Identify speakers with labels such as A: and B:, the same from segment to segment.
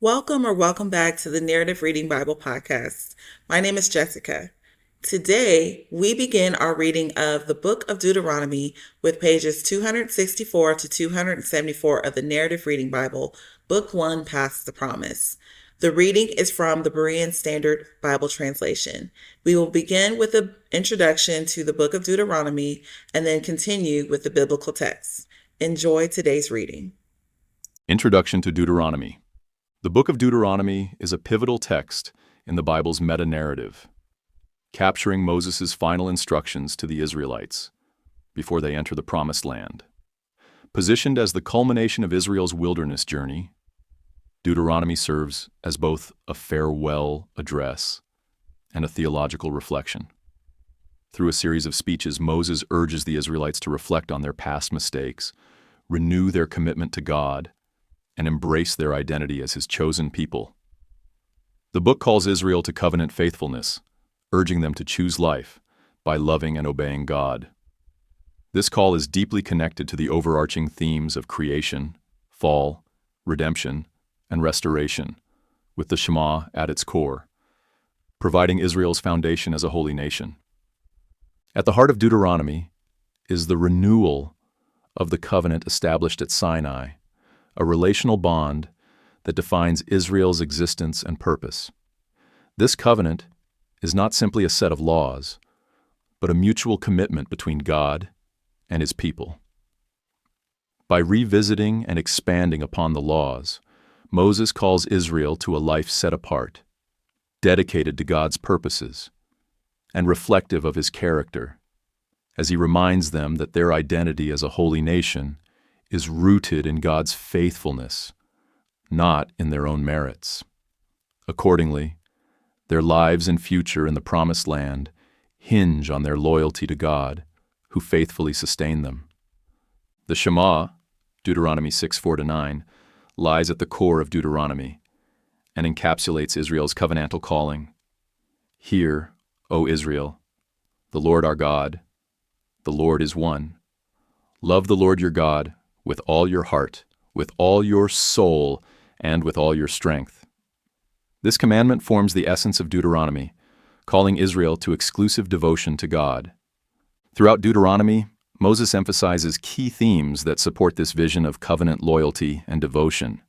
A: Welcome back to the Narrative Reading Bible Podcast. My name is Jessica. Today, we begin our reading of the Book of Deuteronomy with pages 264 to 274 of the Narrative Reading Bible, Book 1, Past the Promise. The reading is from the Berean Standard Bible translation. We will begin with an introduction to the Book of Deuteronomy and then continue with the biblical text. Enjoy today's reading.
B: Introduction to Deuteronomy. The Book of Deuteronomy is a pivotal text in the Bible's metanarrative, capturing Moses' final instructions to the Israelites before they enter the Promised Land. Positioned as the culmination of Israel's wilderness journey, Deuteronomy serves as both a farewell address and a theological reflection. Through a series of speeches, Moses urges the Israelites to reflect on their past mistakes, renew their commitment to God, and embrace their identity as His chosen people. The book calls Israel to covenant faithfulness, urging them to choose life by loving and obeying God. This call is deeply connected to the overarching themes of creation, fall, redemption, and restoration, with the Shema at its core, providing Israel's foundation as a holy nation. At the heart of Deuteronomy is the renewal of the covenant established at Sinai, a relational bond that defines Israel's existence and purpose. This covenant is not simply a set of laws, but a mutual commitment between God and His people. By revisiting and expanding upon the laws, Moses calls Israel to a life set apart, dedicated to God's purposes, and reflective of His character, as he reminds them that their identity as a holy nation is rooted in God's faithfulness, not in their own merits. Accordingly, their lives and future in the Promised Land hinge on their loyalty to God, who faithfully sustained them. The Shema, Deuteronomy 6:4-9, lies at the core of Deuteronomy and encapsulates Israel's covenantal calling. Hear, O Israel, the Lord our God, the Lord is one. Love the Lord your God with all your heart, with all your soul, and with all your strength. This commandment forms the essence of Deuteronomy, calling Israel to exclusive devotion to God. Throughout Deuteronomy, Moses emphasizes key themes that support this vision of covenant loyalty and devotion.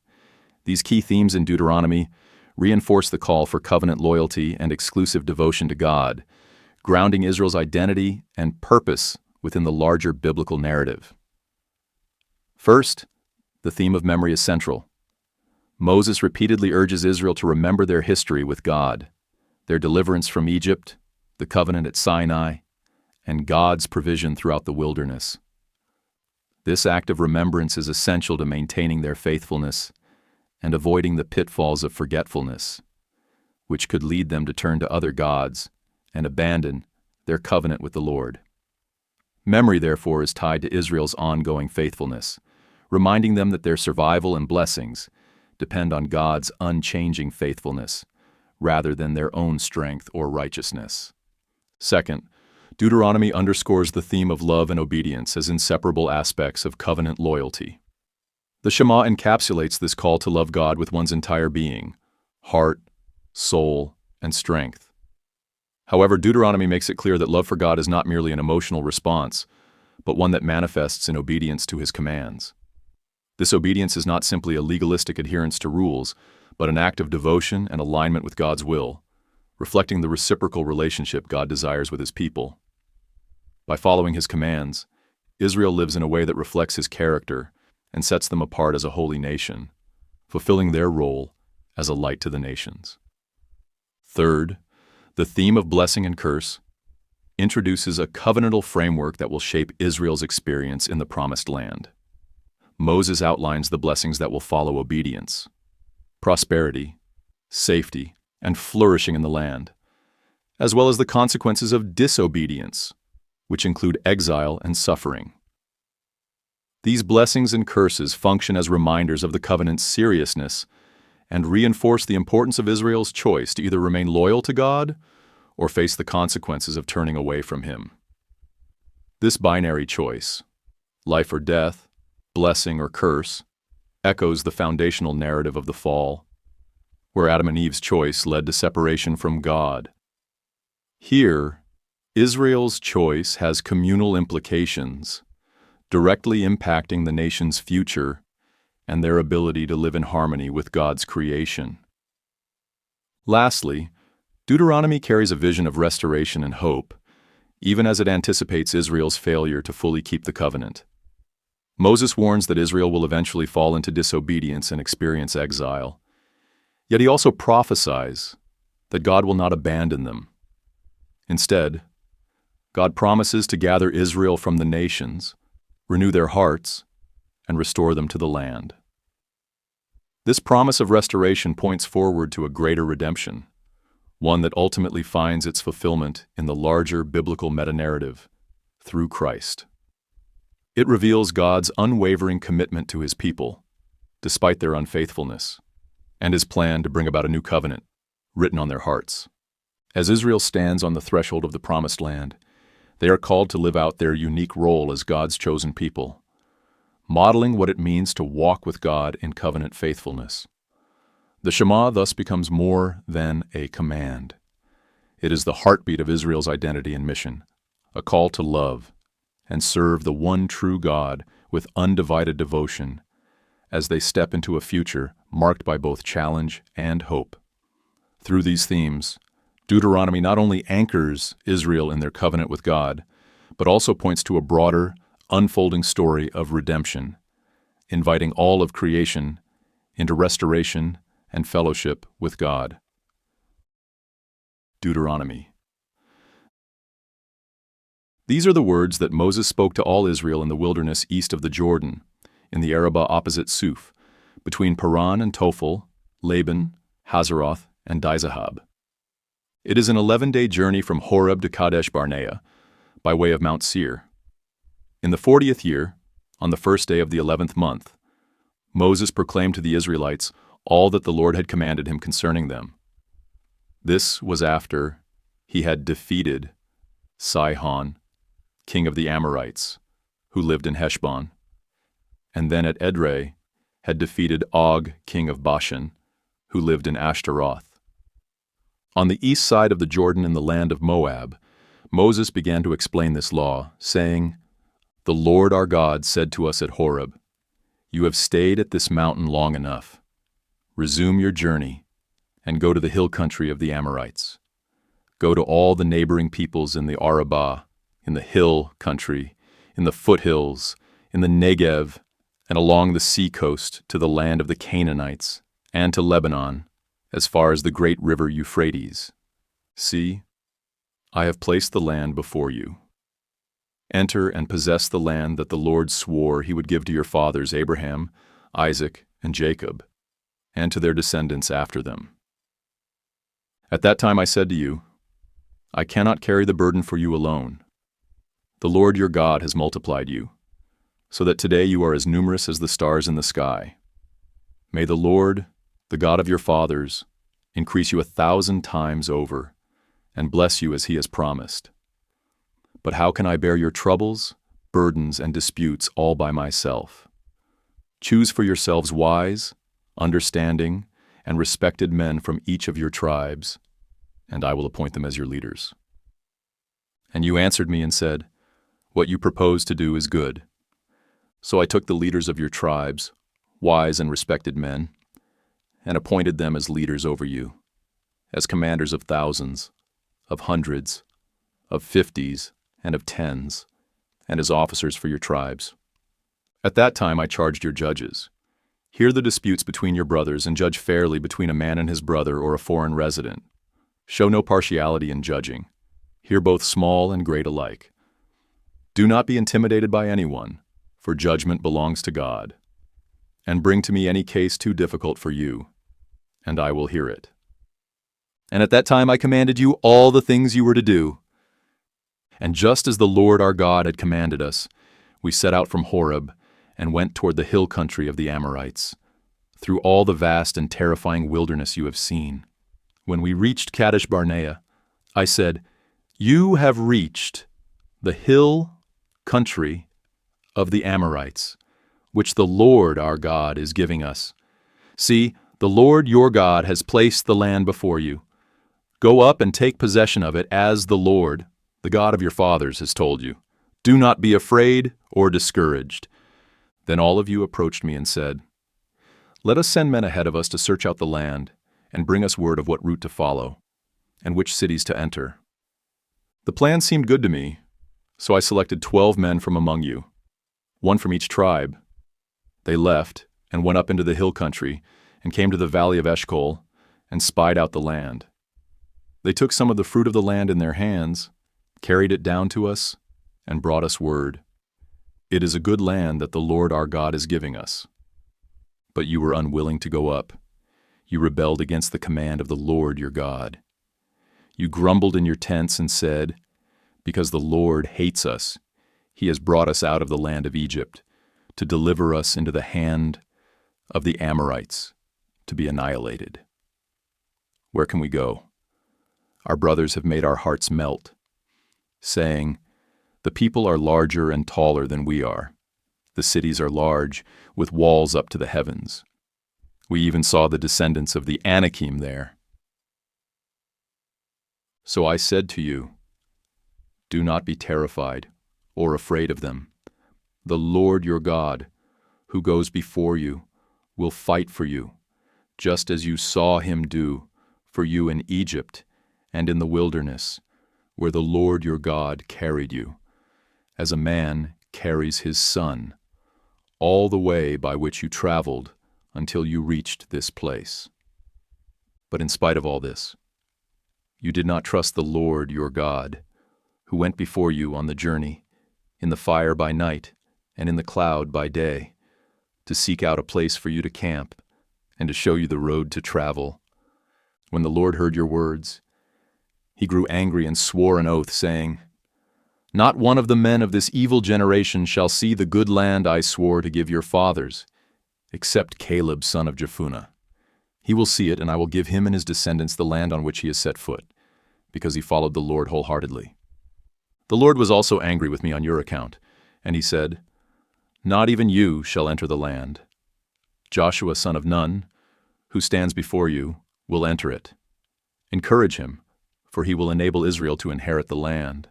B: These key themes in Deuteronomy reinforce the call for covenant loyalty and exclusive devotion to God, grounding Israel's identity and purpose within the larger biblical narrative. First, the theme of memory is central. Moses repeatedly urges Israel to remember their history with God, their deliverance from Egypt, the covenant at Sinai, and God's provision throughout the wilderness. This act of remembrance is essential to maintaining their faithfulness and avoiding the pitfalls of forgetfulness, which could lead them to turn to other gods and abandon their covenant with the Lord. Memory, therefore, is tied to Israel's ongoing faithfulness, reminding them that their survival and blessings depend on God's unchanging faithfulness, rather than their own strength or righteousness. Second, Deuteronomy underscores the theme of love and obedience as inseparable aspects of covenant loyalty. The Shema encapsulates this call to love God with one's entire being, heart, soul, and strength. However, Deuteronomy makes it clear that love for God is not merely an emotional response, but one that manifests in obedience to His commands. This obedience is not simply a legalistic adherence to rules, but an act of devotion and alignment with God's will, reflecting the reciprocal relationship God desires with His people. By following His commands, Israel lives in a way that reflects His character and sets them apart as a holy nation, fulfilling their role as a light to the nations. Third, the theme of blessing and curse introduces a covenantal framework that will shape Israel's experience in the Promised Land. Moses outlines the blessings that will follow obedience: prosperity, safety, and flourishing in the land, as well as the consequences of disobedience, which include exile and suffering. These blessings and curses function as reminders of the covenant's seriousness and reinforce the importance of Israel's choice to either remain loyal to God or face the consequences of turning away from Him. This binary choice, life or death, blessing or curse, echoes the foundational narrative of the fall, where Adam and Eve's choice led to separation from God. Here, Israel's choice has communal implications, directly impacting the nation's future and their ability to live in harmony with God's creation. Lastly, Deuteronomy carries a vision of restoration and hope, even as it anticipates Israel's failure to fully keep the covenant. Moses warns that Israel will eventually fall into disobedience and experience exile. Yet he also prophesies that God will not abandon them. Instead, God promises to gather Israel from the nations, renew their hearts, and restore them to the land. This promise of restoration points forward to a greater redemption, one that ultimately finds its fulfillment in the larger biblical metanarrative through Christ. It reveals God's unwavering commitment to his people, despite their unfaithfulness, and his plan to bring about a new covenant written on their hearts. As Israel stands on the threshold of the Promised Land, they are called to live out their unique role as God's chosen people, modeling what it means to walk with God in covenant faithfulness. The Shema thus becomes more than a command. It is the heartbeat of Israel's identity and mission, a call to love and serve the one true God with undivided devotion as they step into a future marked by both challenge and hope. Through these themes, Deuteronomy not only anchors Israel in their covenant with God, but also points to a broader, unfolding story of redemption, inviting all of creation into restoration and fellowship with God. Deuteronomy. These are the words that Moses spoke to all Israel in the wilderness east of the Jordan, in the Arabah opposite Suf, between Paran and Tophel, Laban, Hazeroth, and Dizahab. It is an 11-day journey from Horeb to Kadesh Barnea, by way of Mount Seir. In the 40th year, on the first day of the 11th month, Moses proclaimed to the Israelites all that the Lord had commanded him concerning them. This was after he had defeated Sihon, king of the Amorites, who lived in Heshbon, and then at Edrei had defeated Og, king of Bashan, who lived in Ashtaroth. On the east side of the Jordan in the land of Moab, Moses began to explain this law, saying, "The Lord our God said to us at Horeb, 'You have stayed at this mountain long enough. Resume your journey and go to the hill country of the Amorites. Go to all the neighboring peoples in the Arabah, in the hill country, in the foothills, in the Negev, and along the sea coast to the land of the Canaanites, and to Lebanon, as far as the great river Euphrates. See, I have placed the land before you. Enter and possess the land that the Lord swore he would give to your fathers Abraham, Isaac, and Jacob, and to their descendants after them.' At that time I said to you, 'I cannot carry the burden for you alone. The Lord your God has multiplied you, so that today you are as numerous as the stars in the sky. May the Lord, the God of your fathers, increase you 1,000 times over, and bless you as he has promised. But how can I bear your troubles, burdens, and disputes all by myself? Choose for yourselves wise, understanding, and respected men from each of your tribes, and I will appoint them as your leaders.' And you answered me and said, 'What you propose to do is good.' So I took the leaders of your tribes, wise and respected men, and appointed them as leaders over you, as commanders of thousands, of hundreds, of 50s, and of 10s, and as officers for your tribes. At that time I charged your judges, 'Hear the disputes between your brothers and judge fairly between a man and his brother or a foreign resident. Show no partiality in judging. Hear both small and great alike. Do not be intimidated by anyone, for judgment belongs to God. And bring to me any case too difficult for you, and I will hear it.' And at that time I commanded you all the things you were to do. And just as the Lord our God had commanded us, we set out from Horeb and went toward the hill country of the Amorites, through all the vast and terrifying wilderness you have seen. When we reached Kadesh Barnea, I said, 'You have reached the hill country of the Amorites, which the Lord our God is giving us. See, The Lord your God has placed the land before you. Go up and take possession of it as the Lord, the God of your fathers, has told you. Do not be afraid or discouraged." Then all of you approached me and said, "Let us send men ahead of us to search out the land and bring us word of what route to follow and which cities to enter." The plan seemed good to me, so I selected 12 men from among you, one from each tribe. They left and went up into the hill country and came to the valley of Eshcol and spied out the land. They took some of the fruit of the land in their hands, carried it down to us, and brought us word. "It is a good land that the Lord our God is giving us." But you were unwilling to go up. You rebelled against the command of the Lord your God. You grumbled in your tents and said, "Because the Lord hates us, he has brought us out of the land of Egypt to deliver us into the hand of the Amorites to be annihilated. Where can we go? Our brothers have made our hearts melt, saying, 'The people are larger and taller than we are. The cities are large, with walls up to the heavens. We even saw the descendants of the Anakim there.' So I said to you, 'Do not be terrified or afraid of them. The Lord your God, who goes before you, will fight for you, just as you saw him do for you in Egypt and in the wilderness, where the Lord your God carried you, as a man carries his son, all the way by which you traveled until you reached this place.' But in spite of all this, you did not trust the Lord your God, who went before you on the journey, in the fire by night and in the cloud by day, to seek out a place for you to camp and to show you the road to travel. When the Lord heard your words, he grew angry and swore an oath, saying, 'Not one of the men of this evil generation shall see the good land I swore to give your fathers, except Caleb son of Jephunneh. He will see it, and I will give him and his descendants the land on which he has set foot, because he followed the Lord wholeheartedly.' The Lord was also angry with me on your account, and he said, 'Not even you shall enter the land. Joshua son of Nun, who stands before you, will enter it. Encourage him, for he will enable Israel to inherit the land.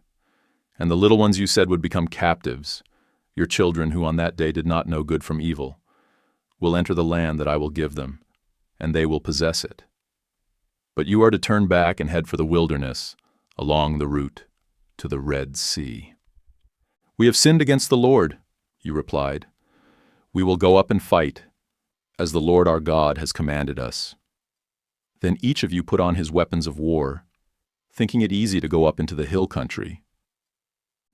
B: And the little ones you said would become captives, your children who on that day did not know good from evil, will enter the land that I will give them, and they will possess it. But you are to turn back and head for the wilderness, along the route to the Red Sea.' 'We have sinned against the Lord,' you replied. 'We will go up and fight, as the Lord our God has commanded us.' Then each of you put on his weapons of war, thinking it easy to go up into the hill country.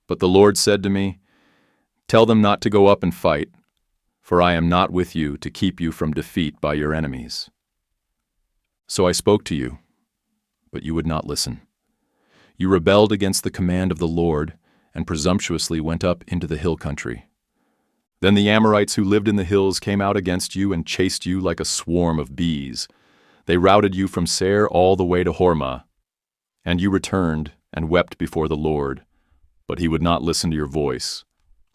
B: But the Lord said to me, 'Tell them not to go up and fight, for I am not with you to keep you from defeat by your enemies.' So I spoke to you, but you would not listen. You rebelled against the command of the Lord and presumptuously went up into the hill country. Then the Amorites who lived in the hills came out against you and chased you like a swarm of bees. They routed you from Seir all the way to Hormah. And you returned and wept before the Lord, but he would not listen to your voice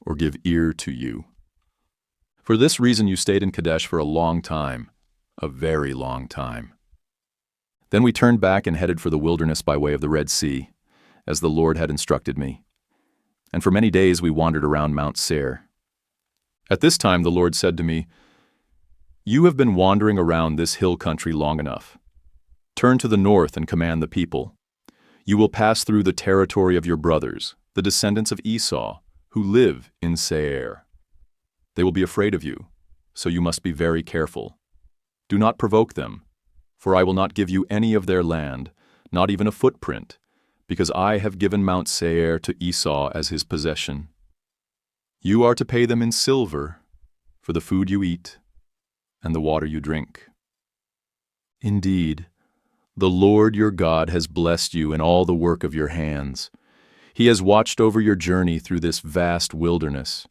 B: or give ear to you. For this reason you stayed in Kadesh for a long time, a very long time. Then we turned back and headed for the wilderness by way of the Red Sea, as the Lord had instructed me. And for many days we wandered around Mount Seir. At this time the Lord said to me, 'You have been wandering around this hill country long enough. Turn to the north and command the people. You will pass through the territory of your brothers, the descendants of Esau, who live in Seir. They will be afraid of you, so you must be very careful. Do not provoke them, for I will not give you any of their land, not even a footprint, because I have given Mount Seir to Esau as his possession. You are to pay them in silver for the food you eat and the water you drink. Indeed, the Lord your God has blessed you in all the work of your hands. He has watched over your journey through this vast wilderness.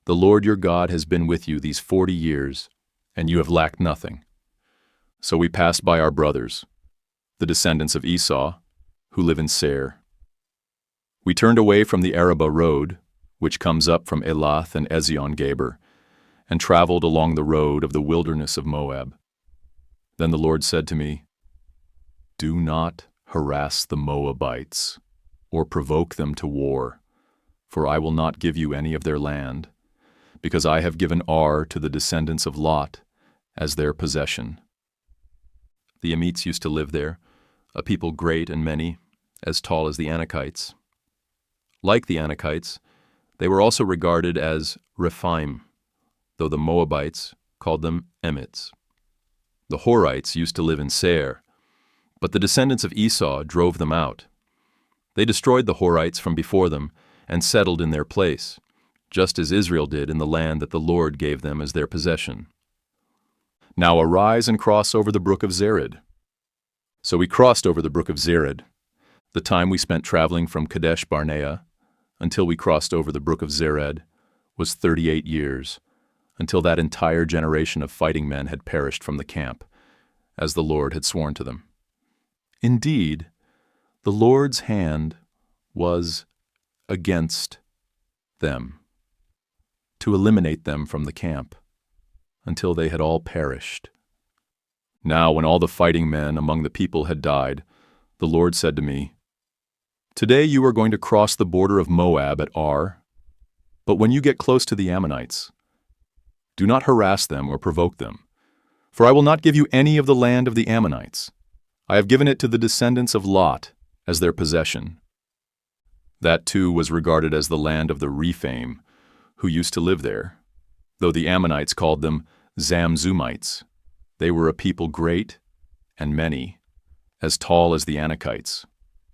B: The Lord your God has been with you these 40 years, and you have lacked nothing.' So we passed by our brothers, the descendants of Esau, who live in Seir. We turned away from the Arabah road, which comes up from Elath and Ezion-Geber, and traveled along the road of the wilderness of Moab. Then the Lord said to me, "Do not harass the Moabites, or provoke them to war, for I will not give you any of their land, because I have given Ar to the descendants of Lot as their possession." The Emites used to live there, a people great and many, as tall as the Anakites. Like the Anakites, they were also regarded as Rephaim, though the Moabites called them Emites. The Horites used to live in Seir, but the descendants of Esau drove them out. They destroyed the Horites from before them and settled in their place, just as Israel did in the land that the Lord gave them as their possession. Now arise and cross over the brook of Zered. So we crossed over the brook of Zered. The time we spent traveling from Kadesh Barnea until we crossed over the brook of Zered was 38 years, until that entire generation of fighting men had perished from the camp, as the Lord had sworn to them. Indeed, the Lord's hand was against them, to eliminate them from the camp, until they had all perished. Now, when all the fighting men among the people had died, the Lord said to me, "Today you are going to cross the border of Moab at Ar, but when you get close to the Ammonites, do not harass them or provoke them, for I will not give you any of the land of the Ammonites. I have given it to the descendants of Lot as their possession." That too was regarded as the land of the Rephaim, who used to live there, though the Ammonites called them Zamzummites. They were a people great and many, as tall as the Anakites,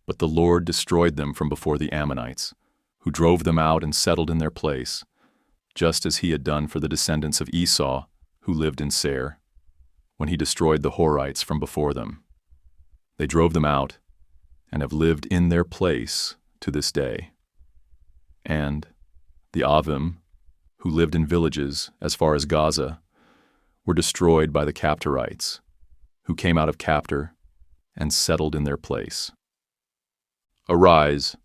B: but the Lord destroyed them from before the Ammonites, who drove them out and settled in their place, just as he had done for the descendants of Esau, who lived in Seir, when he destroyed the Horites from before them. They drove them out and have lived in their place to this day. And the Avim, who lived in villages as far as Gaza, were destroyed by the Captorites, who came out of Captor and settled in their place. Arise,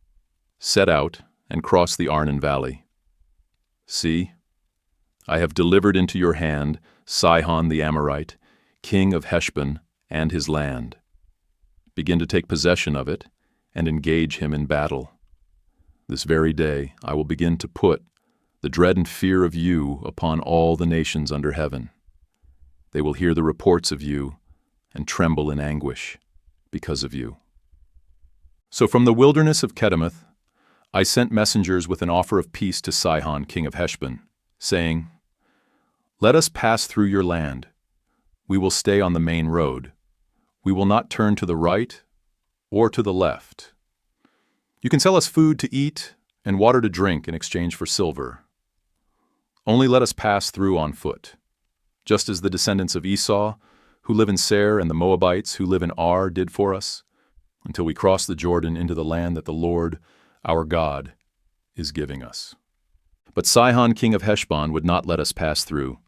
B: set out, and cross the Arnon Valley. See, I have delivered into your hand Sihon the Amorite, king of Heshbon, and his land. Begin to take possession of it and engage him in battle. This very day I will begin to put the dread and fear of you upon all the nations under heaven. They will hear the reports of you and tremble in anguish because of you. So from the wilderness of Kedemoth I sent messengers with an offer of peace to Sihon, king of Heshbon, saying, "Let us pass through your land. We will stay on the main road. We will not turn to the right or to the left. You can sell us food to eat and water to drink in exchange for silver. Only let us pass through on foot, just as the descendants of Esau, who live in Seir, and the Moabites, who live in Ar, did for us, until we cross the Jordan into the land that the Lord, our God, is giving us." But Sihon, king of Heshbon, would not let us pass through,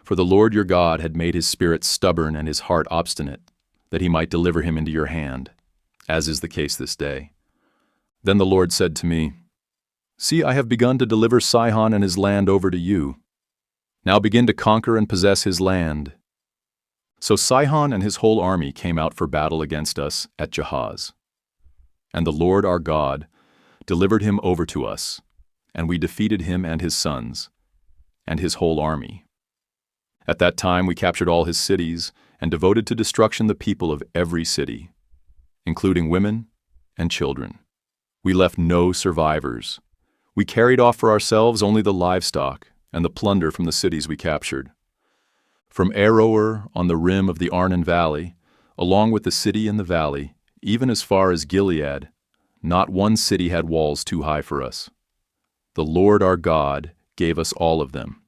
B: for the Lord your God had made his spirit stubborn and his heart obstinate, that he might deliver him into your hand, as is the case this day. Then the Lord said to me, "See, I have begun to deliver Sihon and his land over to you. Now begin to conquer and possess his land." So Sihon and his whole army came out for battle against us at Jahaz. And the Lord our God delivered him over to us, and we defeated him and his sons, and his whole army. At that time we captured all his cities, and devoted to destruction the people of every city, including women and children. We left no survivors. We carried off for ourselves only the livestock and the plunder from the cities we captured. From Aroer on the rim of the Arnon Valley, along with the city in the valley, even as far as Gilead, not one city had walls too high for us. The Lord our God gave us all of them.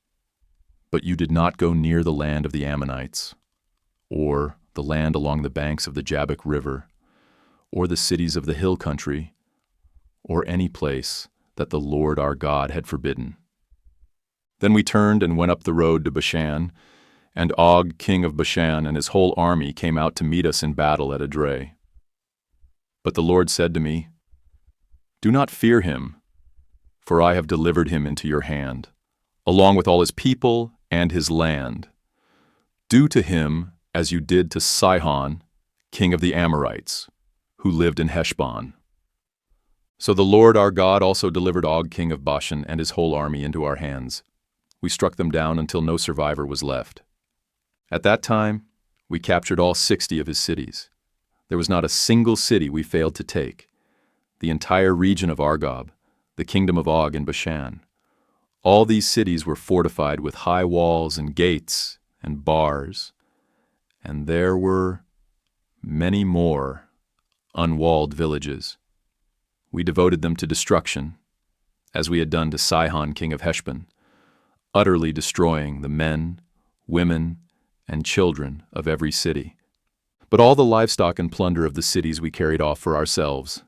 B: But you did not go near the land of the Ammonites, or the land along the banks of the Jabbok River, or the cities of the hill country, or any place that the Lord our God had forbidden. Then we turned and went up the road to Bashan, and Og, king of Bashan, and his whole army came out to meet us in battle at Edrei. But the Lord said to me, "Do not fear him, for I have delivered him into your hand, along with all his people and his land. Do to him as you did to Sihon, king of the Amorites, who lived in Heshbon. So the Lord our God also delivered Og, king of Bashan, and his whole army into our hands. We struck them down until no survivor was left. At that time, we captured all 60 of his cities. There was not a single city we failed to take. The entire region of Argob, the kingdom of Og in Bashan. All these cities were fortified with high walls and gates and bars, and there were many more unwalled villages. We devoted them to destruction, as we had done to Sihon, king of Heshbon, utterly destroying the men, women, and children of every city. But all the livestock and plunder of the cities we carried off for ourselves.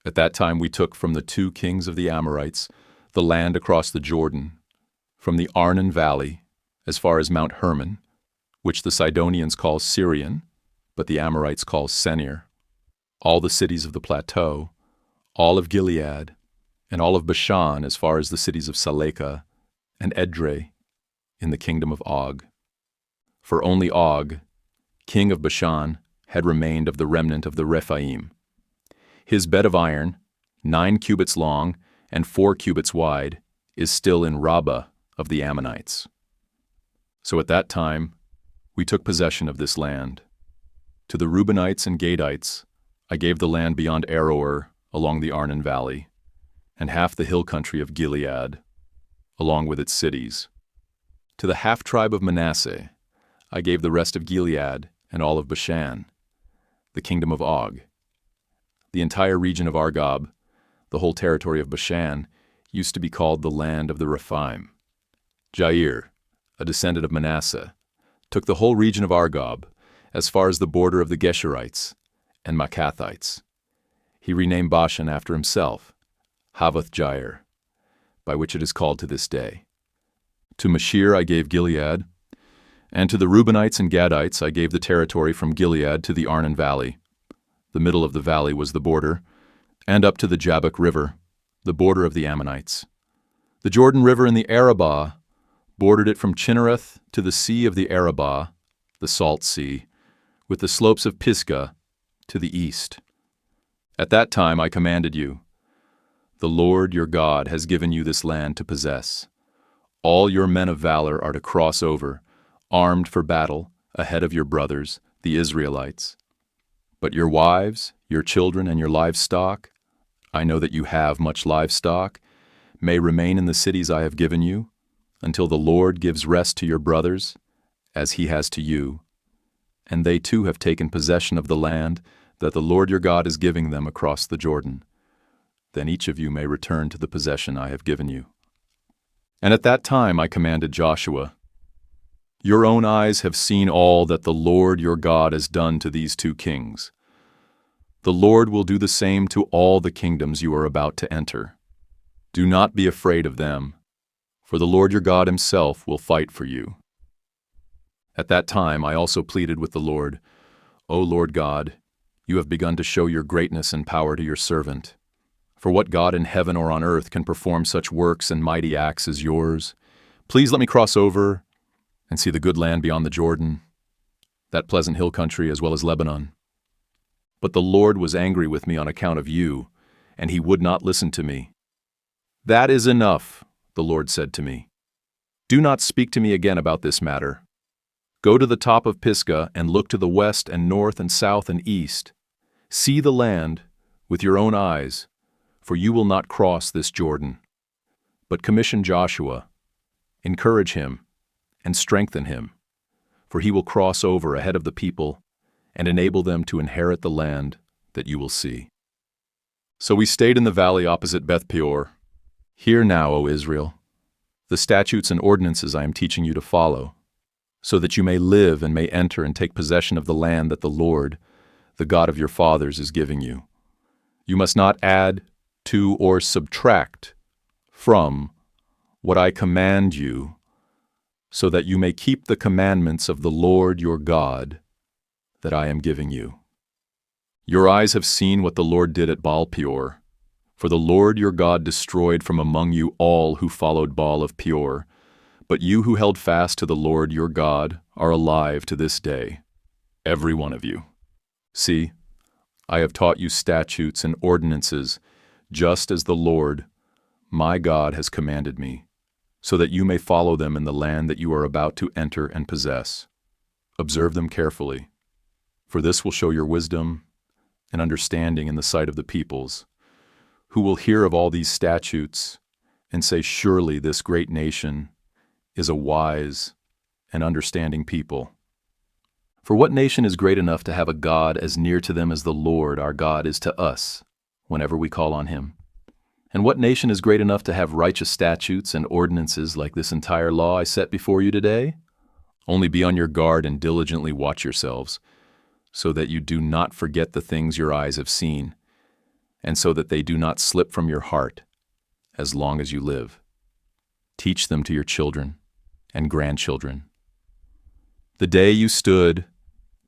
B: At that time we took from the 2 kings of the Amorites the land across the Jordan, from the Arnon Valley as far as Mount Hermon, which the Sidonians call Syrian, but the Amorites call Senir, all the cities of the plateau, all of Gilead, and all of Bashan as far as the cities of Salekah and Edrei in the kingdom of Og. For only Og, king of Bashan, had remained of the remnant of the Rephaim. His bed of iron, 9 cubits long and 4 cubits wide, is still in Rabbah of the Ammonites. So at that time, we took possession of this land. To the Reubenites and Gadites, I gave the land beyond Aroer along the Arnon Valley, and half the hill country of Gilead, along with its cities. To the half-tribe of Manasseh, I gave the rest of Gilead and all of Bashan, the kingdom of Og. The entire region of Argob, the whole territory of Bashan, used to be called the land of the Rephaim. Jair, a descendant of Manasseh, took the whole region of Argob, as far as the border of the Geshurites and Maccathites. He renamed Bashan after himself, Havoth Jair, by which it is called to this day. To Mashir I gave Gilead, and to the Reubenites and Gadites I gave the territory from Gilead to the Arnon Valley. The middle of the valley was the border, and up to the Jabbok River, the border of the Ammonites. The Jordan River and the Arabah bordered it from Chinnereth to the sea of the Arabah, the Salt Sea, with the slopes of Pisgah to the east. At that time I commanded you, the Lord your God has given you this land to possess. All your men of valor are to cross over, armed for battle, ahead of your brothers, the Israelites. But your wives, your children, and your livestock, I know that you have much livestock, may remain in the cities I have given you, until the Lord gives rest to your brothers, as he has to you. And they too have taken possession of the land that the Lord your God is giving them across the Jordan. Then each of you may return to the possession I have given you. And at that time I commanded Joshua, your own eyes have seen all that the Lord your God has done to these 2 kings. The Lord will do the same to all the kingdoms you are about to enter. Do not be afraid of them, for the Lord your God himself will fight for you. At that time I also pleaded with the Lord, O Lord God, you have begun to show your greatness and power to your servant. For what God in heaven or on earth can perform such works and mighty acts as yours? Please let me cross over and see the good land beyond the Jordan, that pleasant hill country as well as Lebanon. But the Lord was angry with me on account of you, and he would not listen to me. That is enough, the Lord said to me. Do not speak to me again about this matter. Go to the top of Pisgah and look to the west and north and south and east. See the land with your own eyes, for you will not cross this Jordan. But commission Joshua, encourage him, and strengthen him, for he will cross over ahead of the people and enable them to inherit the land that you will see. So we stayed in the valley opposite Beth Peor. Hear now, O Israel, the statutes and ordinances I am teaching you to follow, so that you may live and may enter and take possession of the land that the Lord, the God of your fathers, is giving you. You must not add to or subtract from what I command you, so that you may keep the commandments of the Lord your God that I am giving you. Your eyes have seen what the Lord did at Baal Peor, for the Lord your God destroyed from among you all who followed Baal of Peor, but you who held fast to the Lord your God are alive to this day, every one of you. See, I have taught you statutes and ordinances, just as the Lord, my God, has commanded me, so that you may follow them in the land that you are about to enter and possess. Observe them carefully, for this will show your wisdom and understanding in the sight of the peoples, who will hear of all these statutes and say, surely this great nation is a wise and understanding people. For what nation is great enough to have a God as near to them as the Lord our God is to us, whenever we call on him? And what nation is great enough to have righteous statutes and ordinances like this entire law I set before you today? Only be on your guard and diligently watch yourselves, so that you do not forget the things your eyes have seen, and so that they do not slip from your heart as long as you live. Teach them to your children and grandchildren. The day you stood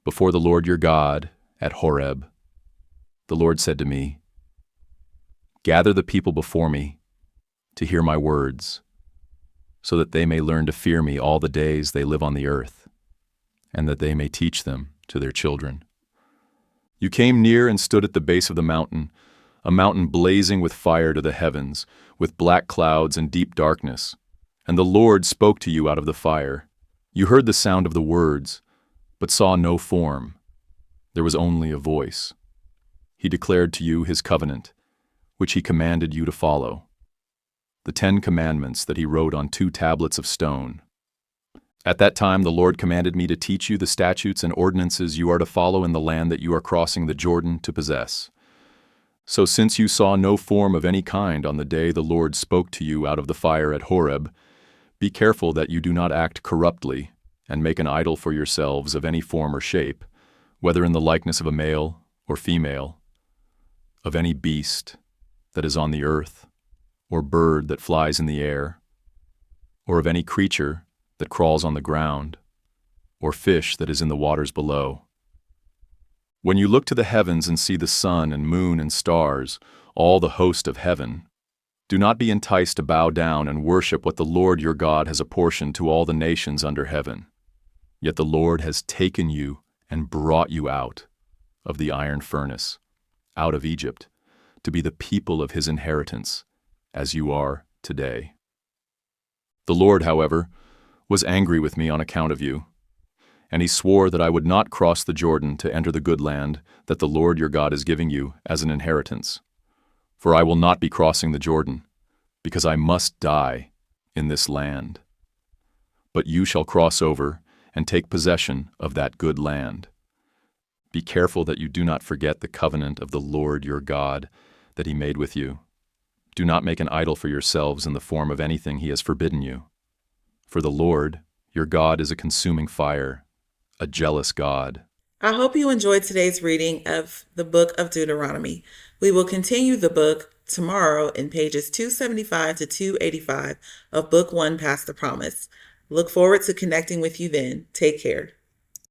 B: before the Lord your God at Horeb, the Lord said to me, gather the people before me to hear my words, so that they may learn to fear me all the days they live on the earth, and that they may teach them to their children. You came near and stood at the base of the mountain, a mountain blazing with fire to the heavens, with black clouds and deep darkness. And the Lord spoke to you out of the fire. You heard the sound of the words, but saw no form. There was only a voice. He declared to you his covenant, which he commanded you to follow, the 10 commandments that he wrote on 2 tablets of stone. At that time the Lord commanded me to teach you the statutes and ordinances you are to follow in the land that you are crossing the Jordan to possess. So since you saw no form of any kind on the day the Lord spoke to you out of the fire at Horeb, be careful that you do not act corruptly and make an idol for yourselves of any form or shape, whether in the likeness of a male or female, of any beast that is on the earth, or bird that flies in the air, or of any creature that crawls on the ground, or fish that is in the waters below. When you look to the heavens and see the sun and moon and stars, all the host of heaven, do not be enticed to bow down and worship what the Lord your God has apportioned to all the nations under heaven. Yet the Lord has taken you and brought you out of the iron furnace, out of Egypt, to be the people of his inheritance, as you are today. The Lord, however, was angry with me on account of you, and he swore that I would not cross the Jordan to enter the good land that the Lord your God is giving you as an inheritance. For I will not be crossing the Jordan, because I must die in this land. But you shall cross over and take possession of that good land. Be careful that you do not forget the covenant of the Lord your God that he made with you. Do not make an idol for yourselves in the form of anything he has forbidden you. For the Lord, your God, is a consuming fire, a jealous God.
A: I hope you enjoyed today's reading of the Book of Deuteronomy. We will continue the book tomorrow in pages 275 to 285 of Book 1 Past the Promise. Look forward to connecting with you then. Take care.